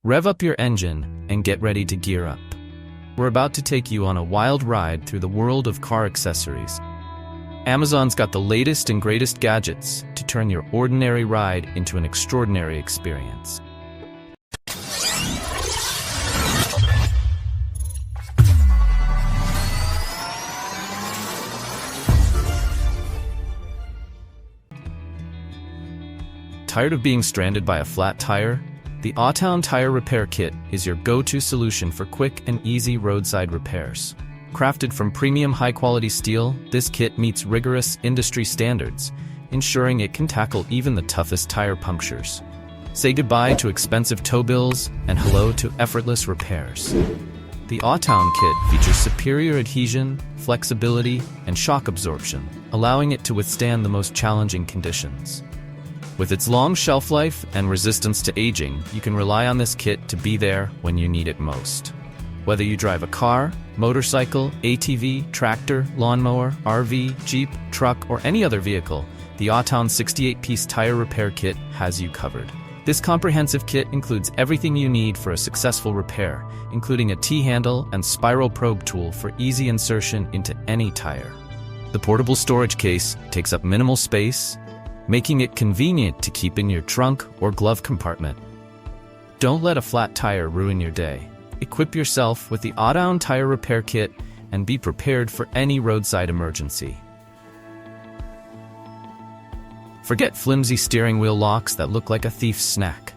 Rev up your engine and get ready to gear up. We're about to take you on a wild ride through the world of car accessories. Amazon's got the latest and greatest gadgets to turn your ordinary ride into an extraordinary experience. Tired of being stranded by a flat tire? The Awtown Tire Repair Kit is your go-to solution for quick and easy roadside repairs. Crafted from premium high-quality steel, this kit meets rigorous industry standards, ensuring it can tackle even the toughest tire punctures. Say goodbye to expensive tow bills and hello to effortless repairs. The Awtown Kit features superior adhesion, flexibility, and shock absorption, allowing it to withstand the most challenging conditions. With its long shelf life and resistance to aging, you can rely on this kit to be there when you need it most. Whether you drive a car, motorcycle, ATV, tractor, lawnmower, RV, Jeep, truck, or any other vehicle, the Awtown 68-piece tire repair kit has you covered. This comprehensive kit includes everything you need for a successful repair, including a T-handle and spiral probe tool for easy insertion into any tire. The portable storage case takes up minimal space, making it convenient to keep in your trunk or glove compartment. Don't let a flat tire ruin your day. Equip yourself with the Awtown Tire Repair Kit and be prepared for any roadside emergency. Forget flimsy steering wheel locks that look like a thief's snack.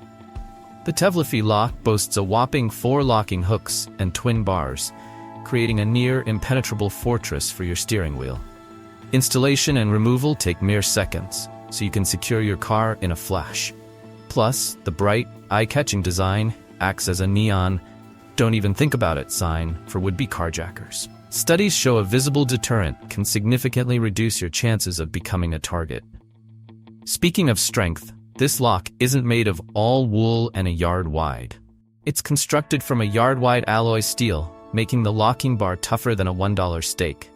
The Teflify lock boasts a whopping 4 locking hooks and twin bars, creating a near impenetrable fortress for your steering wheel. Installation and removal take mere seconds, so you can secure your car in a flash. Plus, the bright, eye-catching design acts as a neon, "don't even think about it" sign for would-be carjackers. Studies show a visible deterrent can significantly reduce your chances of becoming a target. Speaking of strength, this lock isn't made of all wool and a yard wide. It's constructed from a yard-wide alloy steel, making the locking bar tougher than a $1 steak.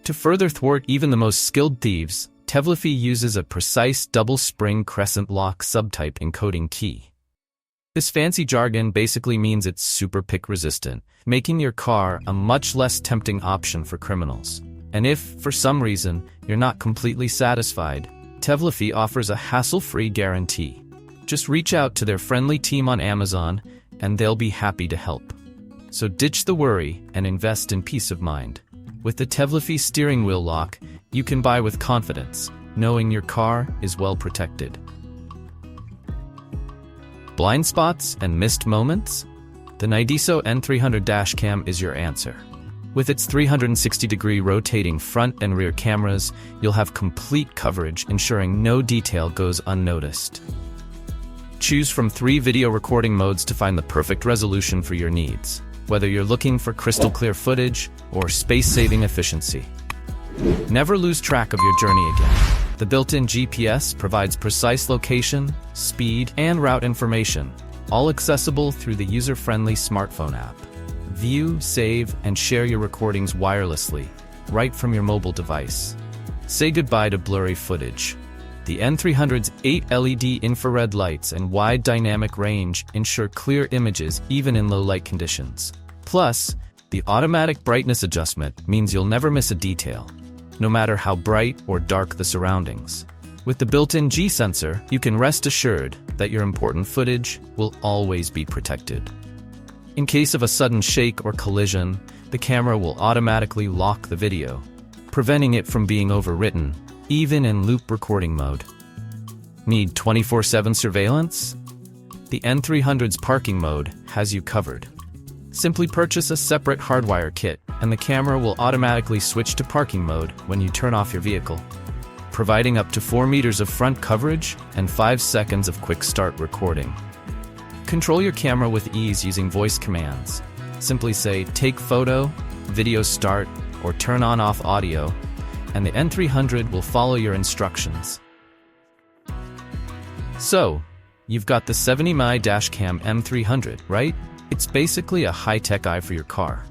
To further thwart even the most skilled thieves, Teflify uses a precise double-spring crescent lock subtype encoding key. This fancy jargon basically means it's super pick resistant, making your car a much less tempting option for criminals. And if, for some reason, you're not completely satisfied, Teflify offers a hassle-free guarantee. Just reach out to their friendly team on Amazon, and they'll be happy to help. So ditch the worry and invest in peace of mind. With the Teflify steering wheel lock, you can buy with confidence, knowing your car is well protected. Blind spots and missed moments? The Nidiso N300 dashcam is your answer. With its 360-degree rotating front and rear cameras, you'll have complete coverage, ensuring no detail goes unnoticed. Choose from 3 video recording modes to find the perfect resolution for your needs, whether you're looking for crystal-clear footage or space-saving efficiency. Never lose track of your journey again. The built-in GPS provides precise location, speed, and route information, all accessible through the user-friendly smartphone app. View, save, and share your recordings wirelessly, right from your mobile device. Say goodbye to blurry footage. The N300's 8 LED infrared lights and wide dynamic range ensure clear images even in low-light conditions. Plus, the automatic brightness adjustment means you'll never miss a detail, no matter how bright or dark the surroundings. With the built-in G sensor, you can rest assured that your important footage will always be protected. In case of a sudden shake or collision, the camera will automatically lock the video, preventing it from being overwritten, even in loop recording mode. Need 24/7 surveillance? The N300's parking mode has you covered. Simply purchase a separate hardwire kit, and the camera will automatically switch to parking mode when you turn off your vehicle, providing up to 4 meters of front coverage and 5 seconds of quick start recording. Control your camera with ease using voice commands. Simply say, "take photo," "video start," or "turn on/off audio," and the N300 will follow your instructions. So, you've got the 70mm dashcam M300, right? It's basically a high-tech eye for your car.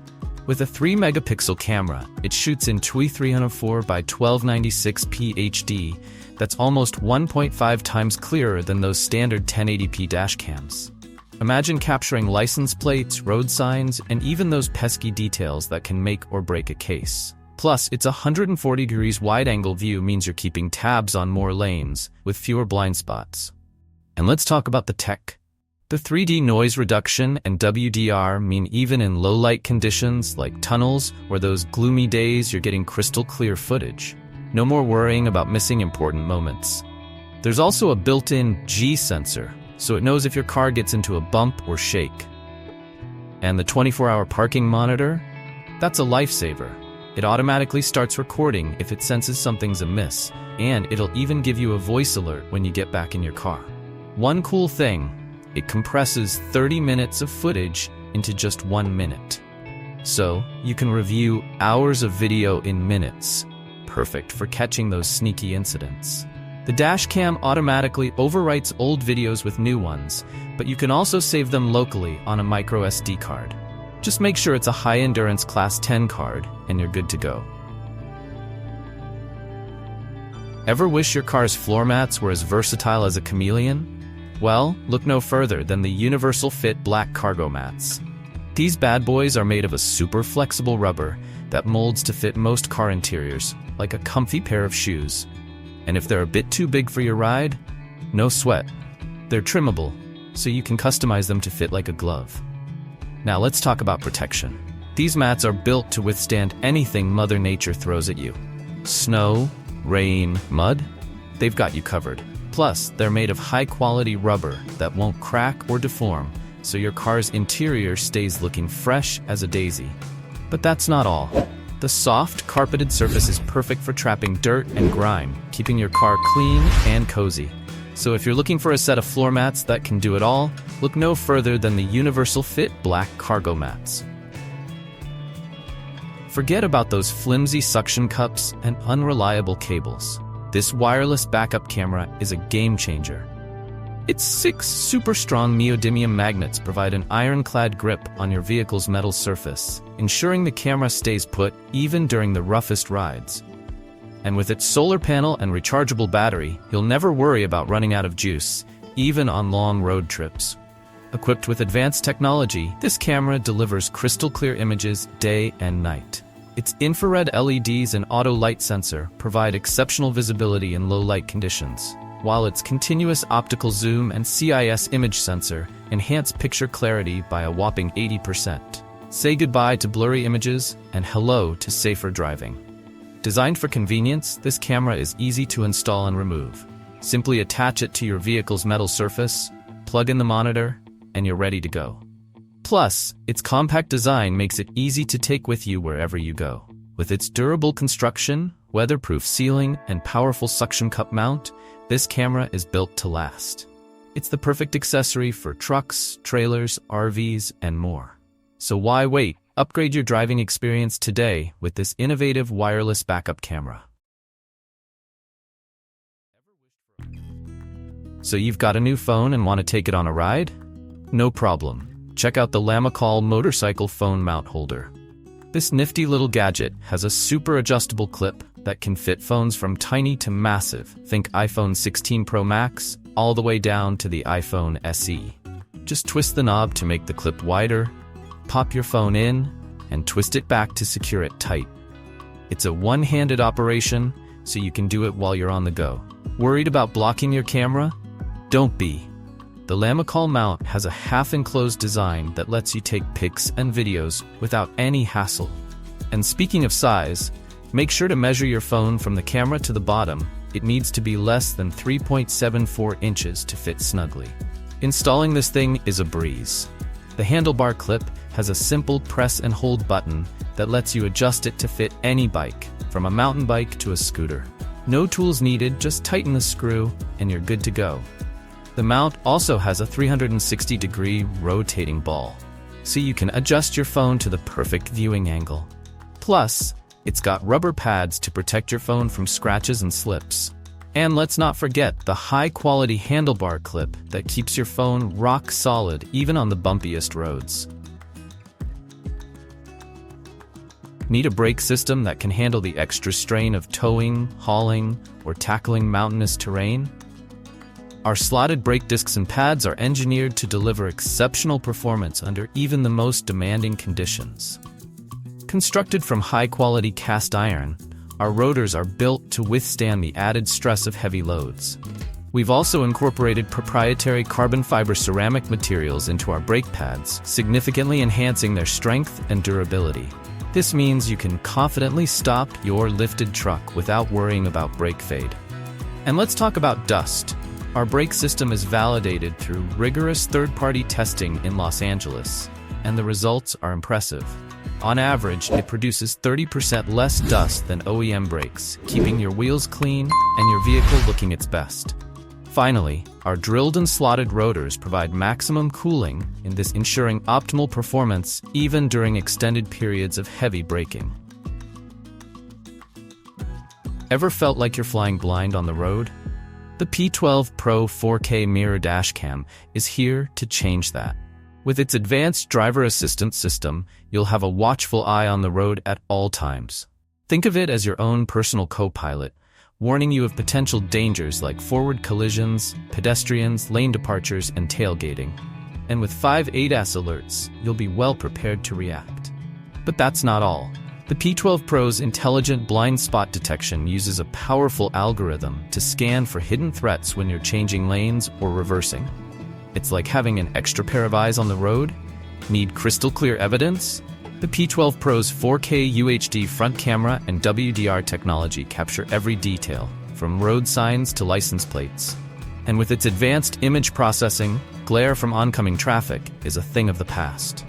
With a 3-megapixel camera, it shoots in 304 by 1296p HD. That's almost 1.5 times clearer than those standard 1080p dashcams. Imagine capturing license plates, road signs, and even those pesky details that can make or break a case. Plus, its 140 degrees wide-angle view means you're keeping tabs on more lanes, with fewer blind spots. And let's talk about the tech. The 3D noise reduction and WDR mean even in low-light conditions like tunnels or those gloomy days, you're getting crystal-clear footage. No more worrying about missing important moments. There's also a built-in G sensor, so it knows if your car gets into a bump or shake. And the 24-hour parking monitor? That's a lifesaver. It automatically starts recording if it senses something's amiss, and it'll even give you a voice alert when you get back in your car. One cool thing, it compresses 30 minutes of footage into just 1 minute. So, you can review hours of video in minutes. Perfect for catching those sneaky incidents. The dash cam automatically overwrites old videos with new ones, but you can also save them locally on a micro SD card. Just make sure it's a high-endurance Class 10 card, and you're good to go. Ever wish your car's floor mats were as versatile as a chameleon? Well, look no further than the Universal Fit Black Cargo Mats. These bad boys are made of a super flexible rubber that molds to fit most car interiors, like a comfy pair of shoes. And if they're a bit too big for your ride, no sweat. They're trimmable, so you can customize them to fit like a glove. Now let's talk about protection. These mats are built to withstand anything Mother Nature throws at you. Snow, rain, mud, they've got you covered. Plus, they're made of high-quality rubber that won't crack or deform, so your car's interior stays looking fresh as a daisy. But that's not all. The soft, carpeted surface is perfect for trapping dirt and grime, keeping your car clean and cozy. So if you're looking for a set of floor mats that can do it all, look no further than the Universal Fit Black Cargo Mats. Forget about those flimsy suction cups and unreliable cables. This wireless backup camera is a game changer. Its 6 super strong neodymium magnets provide an ironclad grip on your vehicle's metal surface, ensuring the camera stays put even during the roughest rides. And with its solar panel and rechargeable battery, you'll never worry about running out of juice, even on long road trips. Equipped with advanced technology, this camera delivers crystal-clear images day and night. Its infrared LEDs and auto light sensor provide exceptional visibility in low-light conditions, while its continuous optical zoom and CIS image sensor enhance picture clarity by a whopping 80%. Say goodbye to blurry images and hello to safer driving. Designed for convenience, this camera is easy to install and remove. Simply attach it to your vehicle's metal surface, plug in the monitor, and you're ready to go. Plus, its compact design makes it easy to take with you wherever you go. With its durable construction, weatherproof ceiling, and powerful suction cup mount, this camera is built to last. It's the perfect accessory for trucks, trailers, RVs, and more. So why wait? Upgrade your driving experience today with this innovative wireless backup camera. So you've got a new phone and want to take it on a ride? No problem. Check out the Lamicall motorcycle phone mount holder. This nifty little gadget has a super adjustable clip that can fit phones from tiny to massive. Think iPhone 16 Pro Max, all the way down to the iPhone SE. Just twist the knob to make the clip wider, pop your phone in, and twist it back to secure it tight. It's a one-handed operation, so you can do it while you're on the go. Worried about blocking your camera? Don't be. The Lamicall mount has a half-enclosed design that lets you take pics and videos without any hassle. And speaking of size, make sure to measure your phone from the camera to the bottom. It needs to be less than 3.74 inches to fit snugly. Installing this thing is a breeze. The handlebar clip has a simple press and hold button that lets you adjust it to fit any bike, from a mountain bike to a scooter. No tools needed, just tighten the screw and you're good to go. The mount also has a 360-degree rotating ball, so you can adjust your phone to the perfect viewing angle. Plus, it's got rubber pads to protect your phone from scratches and slips. And let's not forget the high-quality handlebar clip that keeps your phone rock solid even on the bumpiest roads. Need a brake system that can handle the extra strain of towing, hauling, or tackling mountainous terrain? Our slotted brake discs and pads are engineered to deliver exceptional performance under even the most demanding conditions. Constructed from high-quality cast iron, our rotors are built to withstand the added stress of heavy loads. We've also incorporated proprietary carbon fiber ceramic materials into our brake pads, significantly enhancing their strength and durability. This means you can confidently stop your lifted truck without worrying about brake fade. And let's talk about dust. Our brake system is validated through rigorous third-party testing in Los Angeles, and the results are impressive. On average, it produces 30% less dust than OEM brakes, keeping your wheels clean and your vehicle looking its best. Finally, our drilled and slotted rotors provide maximum cooling in this, ensuring optimal performance even during extended periods of heavy braking. Ever felt like you're flying blind on the road? The P12 Pro 4K mirror dashcam is here to change that. With its advanced driver assistance system, you'll have a watchful eye on the road at all times. Think of it as your own personal co-pilot, warning you of potential dangers like forward collisions, pedestrians, lane departures, and tailgating. And with 5 ADAS alerts, you'll be well prepared to react. But that's not all. The P12 Pro's intelligent blind spot detection uses a powerful algorithm to scan for hidden threats when you're changing lanes or reversing. It's like having an extra pair of eyes on the road. Need crystal clear evidence? The P12 Pro's 4K UHD front camera and WDR technology capture every detail, from road signs to license plates. And with its advanced image processing, glare from oncoming traffic is a thing of the past.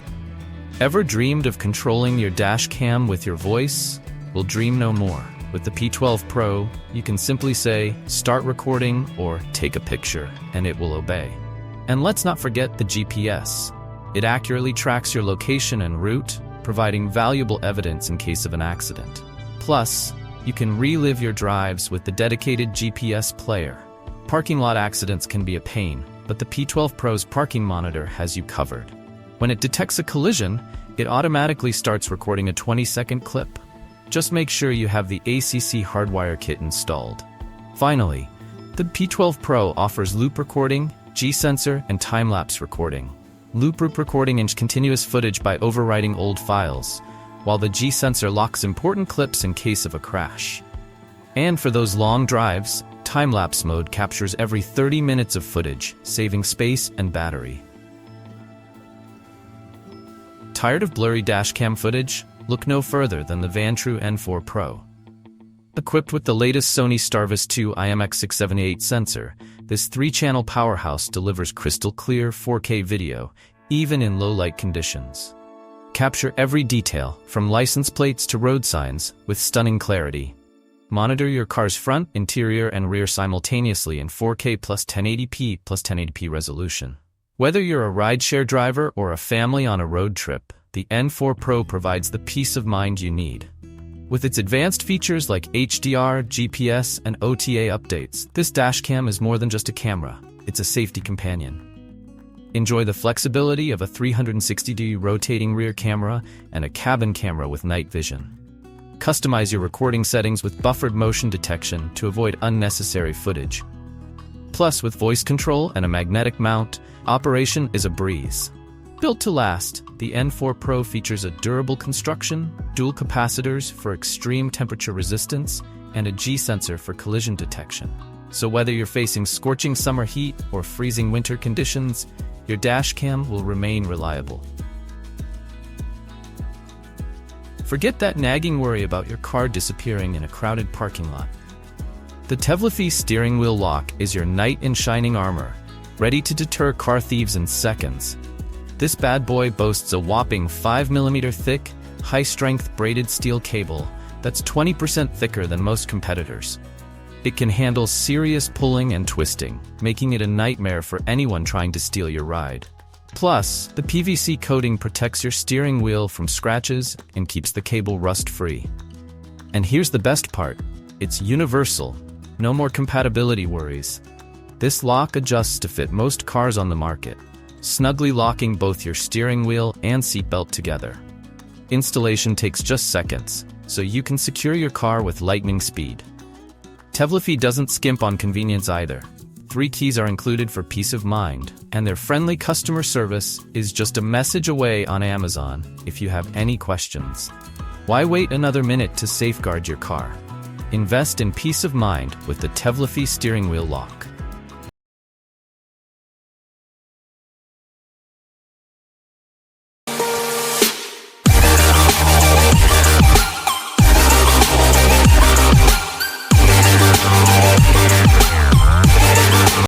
Ever dreamed of controlling your dash cam with your voice? Well, dream no more. With the P12 Pro, you can simply say, "Start recording" or "Take a picture," and it will obey. And let's not forget the GPS. It accurately tracks your location and route, providing valuable evidence in case of an accident. Plus, you can relive your drives with the dedicated GPS player. Parking lot accidents can be a pain, but the P12 Pro's parking monitor has you covered. When it detects a collision, it automatically starts recording a 20-second clip. Just make sure you have the ACC hardwire kit installed. Finally, the P12 Pro offers loop recording, G-sensor, and time-lapse recording. Loop recording in continuous footage by overwriting old files, while the G-sensor locks important clips in case of a crash. And for those long drives, time-lapse mode captures every 30 minutes of footage, saving space and battery. Tired of blurry dashcam footage? Look no further than the Vantrue N4 Pro. Equipped with the latest Sony Starvis 2 IMX678 sensor, this 3-channel powerhouse delivers crystal clear 4K video, even in low-light conditions. Capture every detail, from license plates to road signs, with stunning clarity. Monitor your car's front, interior, and rear simultaneously in 4K plus 1080p resolution. Whether you're a rideshare driver or a family on a road trip, the N4 Pro provides the peace of mind you need. With its advanced features like HDR, GPS, and OTA updates, this dashcam is more than just a camera, it's a safety companion. Enjoy the flexibility of a 360-degree rotating rear camera and a cabin camera with night vision. Customize your recording settings with buffered motion detection to avoid unnecessary footage. Plus, with voice control and a magnetic mount, operation is a breeze. Built to last, the N4 Pro features a durable construction, dual capacitors for extreme temperature resistance, and a G-sensor for collision detection. So whether you're facing scorching summer heat or freezing winter conditions, your dashcam will remain reliable. Forget that nagging worry about your car disappearing in a crowded parking lot. The Tevlify steering wheel lock is your knight in shining armor, ready to deter car thieves in seconds. This bad boy boasts a whopping 5mm thick, high-strength braided steel cable that's 20% thicker than most competitors. It can handle serious pulling and twisting, making it a nightmare for anyone trying to steal your ride. Plus, the PVC coating protects your steering wheel from scratches and keeps the cable rust-free. And here's the best part, it's universal. No more compatibility worries. This lock adjusts to fit most cars on the market, snugly locking both your steering wheel and seatbelt together. Installation takes just seconds, so you can secure your car with lightning speed. Tevlify doesn't skimp on convenience either. 3 keys are included for peace of mind, and their friendly customer service is just a message away on Amazon if you have any questions. Why wait another minute to safeguard your car? Invest in peace of mind with the Teflon steering wheel lock.